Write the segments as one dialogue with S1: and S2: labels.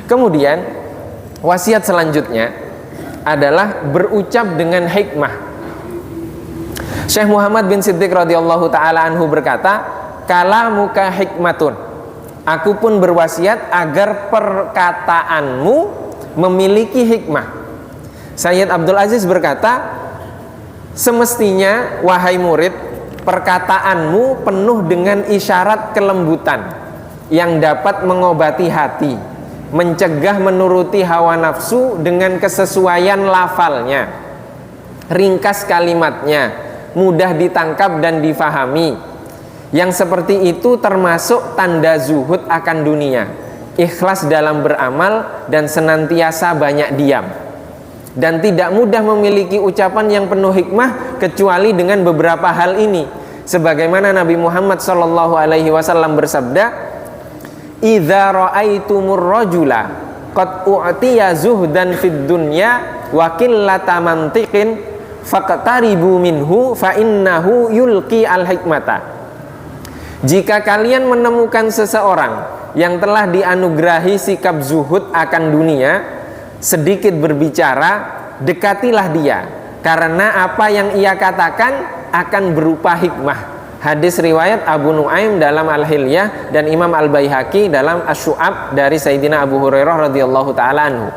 S1: Kemudian wasiat selanjutnya adalah berucap dengan hikmah. Syekh Muhammad bin Siddiq radhiyallahu taala anhu berkata, "Kalamuka hikmatun." Aku pun berwasiat agar perkataanmu memiliki hikmah. Sayyid Abdul Aziz berkata, semestinya wahai murid, perkataanmu penuh dengan isyarat kelembutan yang dapat mengobati hati, mencegah menuruti hawa nafsu dengan kesesuaian lafalnya, ringkas kalimatnya, mudah ditangkap dan difahami. Yang seperti itu termasuk tanda zuhud akan dunia, ikhlas dalam beramal dan senantiasa banyak diam. Dan tidak mudah memiliki ucapan yang penuh hikmah kecuali dengan beberapa hal ini. Sebagaimana Nabi Muhammad SAW bersabda, "Idza ra'aitumur rajula qad u'tiya zuhdan fid dunya wa qillata mantiqin faqtaribu minhu fa innahu yulqi al hikmata." Jika kalian menemukan seseorang yang telah dianugerahi sikap zuhud akan dunia, sedikit berbicara, dekatilah dia, karena apa yang ia katakan akan berupa hikmah. Hadis riwayat Abu Nuaim dalam Al-Hilyah dan Imam Al-Baihaqi dalam Asy-Syu'ab dari Sayyidina Abu Hurairah radhiyallahu ta'ala anhu.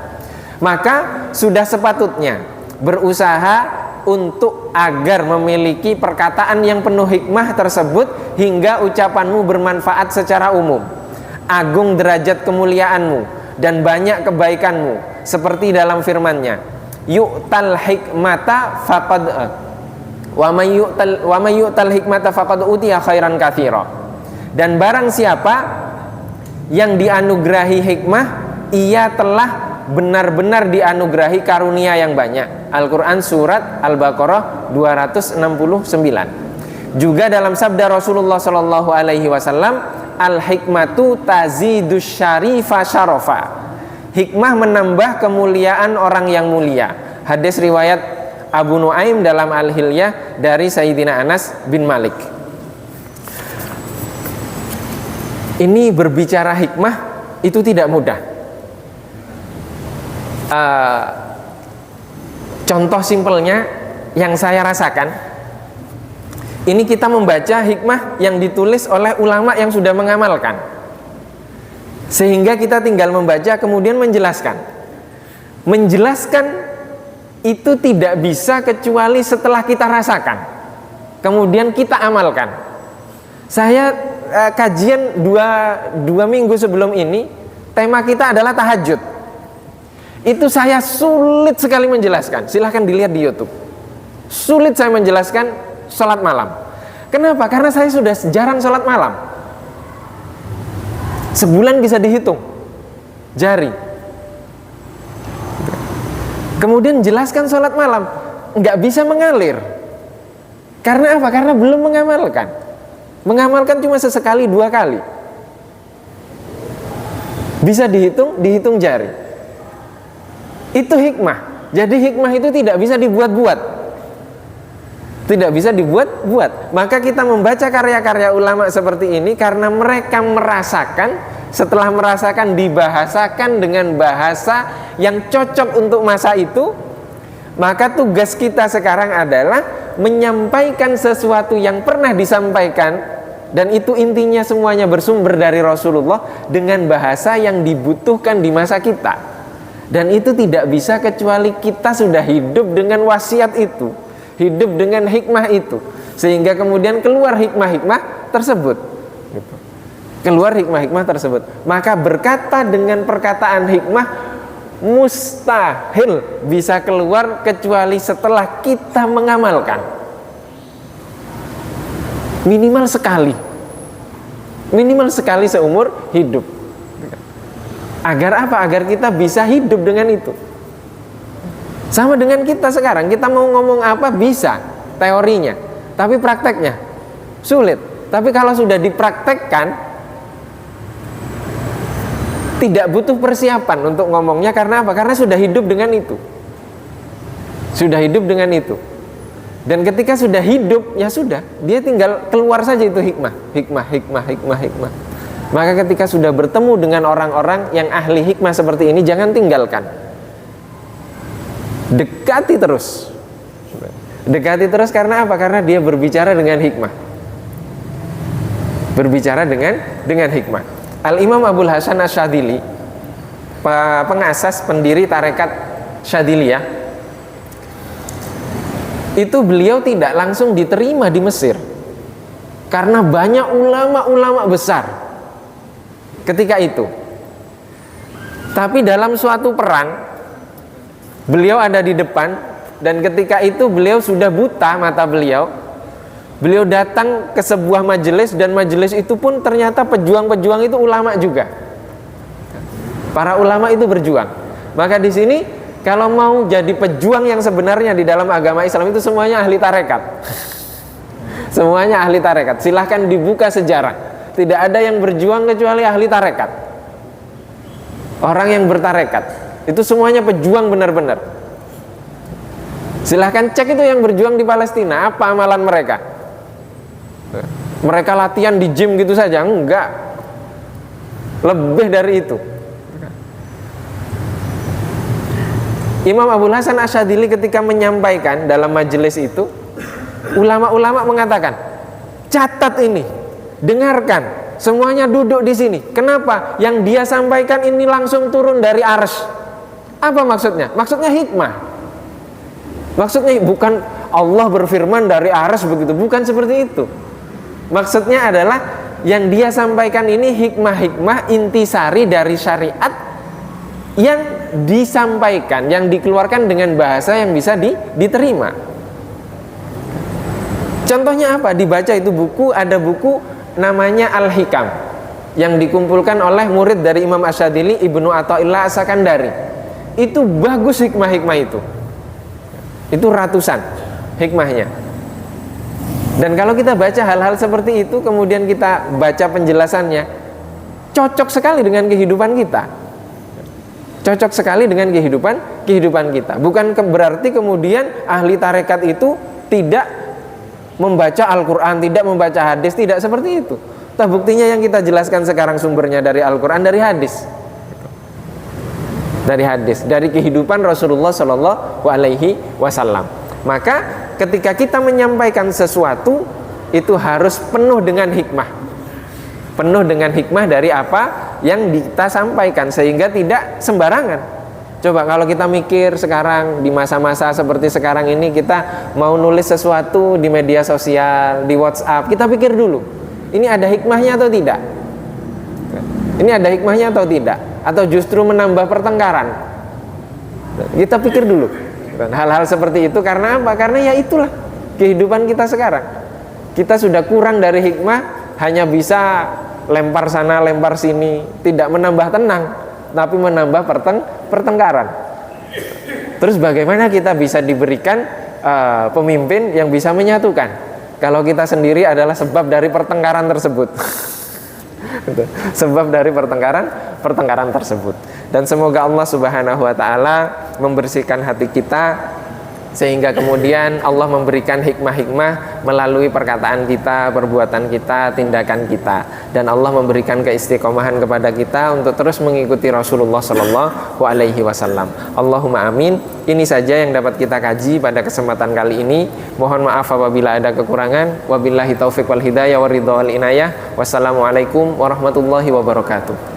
S1: Maka sudah sepatutnya berusaha untuk agar memiliki perkataan yang penuh hikmah tersebut hingga ucapanmu bermanfaat secara umum, agung derajat kemuliaanmu dan banyak kebaikanmu, seperti dalam firman-Nya, yu'tal hikmata faqad wa may yu'tal hikmata faqad utiya khairan katsira. Dan barang siapa yang dianugerahi hikmah, ia telah benar-benar dianugerahi karunia yang banyak. Al-Quran surat Al-Baqarah 269. Juga dalam sabda Rasulullah SAW, al-hikmatu tazidus syarifa syarafa. Hikmah menambah kemuliaan orang yang mulia. Hadis riwayat Abu Nuaim dalam Al-Hilyah dari Sayyidina Anas bin Malik. Ini berbicara hikmah itu tidak mudah. Contoh simpelnya yang saya rasakan, ini kita membaca hikmah yang ditulis oleh ulama yang sudah mengamalkan, sehingga kita tinggal membaca kemudian menjelaskan itu tidak bisa kecuali setelah kita rasakan kemudian kita amalkan. Saya kajian dua minggu sebelum ini, tema kita adalah tahajud. Itu saya sulit sekali menjelaskan. Silahkan dilihat di YouTube. Sulit saya menjelaskan sholat malam. Kenapa? Karena saya sudah jarang sholat malam. Sebulan bisa dihitung jari. Kemudian jelaskan sholat malam, nggak bisa mengalir. Karena apa? Karena belum mengamalkan. Mengamalkan cuma sesekali, 2 kali. Bisa dihitung jari. Itu hikmah. Jadi hikmah itu tidak bisa dibuat-buat. Tidak bisa dibuat-buat. Maka kita membaca karya-karya ulama seperti ini karena mereka merasakan, setelah merasakan dibahasakan dengan bahasa yang cocok untuk masa itu. Maka tugas kita sekarang adalah menyampaikan sesuatu yang pernah disampaikan, dan itu intinya semuanya bersumber dari Rasulullah dengan bahasa yang dibutuhkan di masa kita. Dan itu tidak bisa kecuali kita sudah hidup dengan wasiat itu, hidup dengan hikmah itu, sehingga kemudian keluar hikmah-hikmah tersebut. Keluar hikmah-hikmah tersebut. Maka berkata dengan perkataan hikmah mustahil bisa keluar kecuali setelah kita mengamalkan. Minimal sekali seumur hidup. Agar apa? Agar kita bisa hidup dengan itu. Sama dengan kita sekarang, kita mau ngomong apa bisa teorinya, tapi prakteknya sulit. Tapi kalau sudah dipraktekkan, tidak butuh persiapan untuk ngomongnya. Karena apa? Karena sudah hidup dengan itu. Sudah hidup dengan itu. Dan ketika sudah hidup, ya sudah, dia tinggal keluar saja itu hikmah. Maka ketika sudah bertemu dengan orang-orang yang ahli hikmah seperti ini, jangan tinggalkan. Dekati terus. Dekati terus karena apa? Karena dia berbicara dengan hikmah. Berbicara dengan hikmah. Al-Imam Abul Hasan Asy-Syadzili, pengasas pendiri tarekat Syadziliyah, itu beliau tidak langsung diterima di Mesir karena banyak ulama-ulama besar ketika itu. Tapi dalam suatu perang, beliau ada di depan, dan ketika itu beliau sudah buta mata beliau. Beliau datang ke sebuah majelis, dan majelis itu pun ternyata pejuang-pejuang itu ulama juga. Para ulama itu berjuang. Maka di sini kalau mau jadi pejuang yang sebenarnya di dalam agama Islam itu semuanya ahli tarekat. Semuanya ahli tarekat. Silahkan dibuka sejarah. Tidak ada yang berjuang kecuali ahli tarekat. Orang yang bertarekat itu semuanya pejuang benar-benar. Silahkan cek itu yang berjuang di Palestina, apa amalan mereka. Mereka latihan di gym gitu saja? Enggak. Lebih dari itu. Imam Abul Hasan Asy-Syadzili ketika menyampaikan dalam majelis itu, ulama-ulama mengatakan, catat ini, dengarkan, semuanya duduk di sini. Kenapa? Yang dia sampaikan ini langsung turun dari arsy. Apa maksudnya? Maksudnya hikmah. Maksudnya bukan Allah berfirman dari arsy begitu, bukan seperti itu. Maksudnya adalah yang dia sampaikan ini hikmah-hikmah intisari dari syariat yang disampaikan, yang dikeluarkan dengan bahasa yang bisa diterima. Contohnya apa? Dibaca itu buku, ada buku namanya Al-Hikam yang dikumpulkan oleh murid dari Imam Asy-Syadzili, Ibnu Athaillah As-Sakandari. Itu bagus hikmah-hikmah itu. Itu ratusan hikmahnya. Dan kalau kita baca hal-hal seperti itu, kemudian kita baca penjelasannya, cocok sekali dengan kehidupan kita. Cocok sekali dengan kehidupan kita. Bukan berarti kemudian ahli tarekat itu tidak membaca Al-Quran, tidak membaca hadis, tidak seperti itu. Nah, buktinya yang kita jelaskan sekarang sumbernya dari Al-Quran, dari hadis. Dari hadis, dari kehidupan Rasulullah Shallallahu Alaihi Wasallam. Maka ketika kita menyampaikan sesuatu, itu harus penuh dengan hikmah. Penuh dengan hikmah dari apa yang kita sampaikan, sehingga tidak sembarangan. Coba kalau kita mikir sekarang di masa-masa seperti sekarang ini, kita mau nulis sesuatu di media sosial, di WhatsApp, kita pikir dulu, ini ada hikmahnya atau tidak? Ini ada hikmahnya atau tidak? Atau justru menambah pertengkaran? Kita pikir dulu. Hal-hal seperti itu karena apa? Karena ya itulah kehidupan kita sekarang. Kita sudah kurang dari hikmah, hanya bisa lempar sana, lempar sini, tidak menambah tenang, tapi menambah pertengkaran. Terus bagaimana kita bisa diberikan pemimpin yang bisa menyatukan kalau kita sendiri adalah sebab dari pertengkaran tersebut? Sebab dari pertengkaran tersebut. Dan semoga Allah Subhanahu wa taala membersihkan hati kita, sehingga kemudian Allah memberikan hikmah-hikmah melalui perkataan kita, perbuatan kita, tindakan kita, dan Allah memberikan keistiqomahan kepada kita untuk terus mengikuti Rasulullah Shallallahu Alaihi Wasallam. Allahumma amin. Ini saja yang dapat kita kaji pada kesempatan kali ini. Mohon maaf apabila ada kekurangan. Wabillahi taufiq wal hidayah wa ridha wal inayah. Wassalamualaikum warahmatullahi wabarakatuh.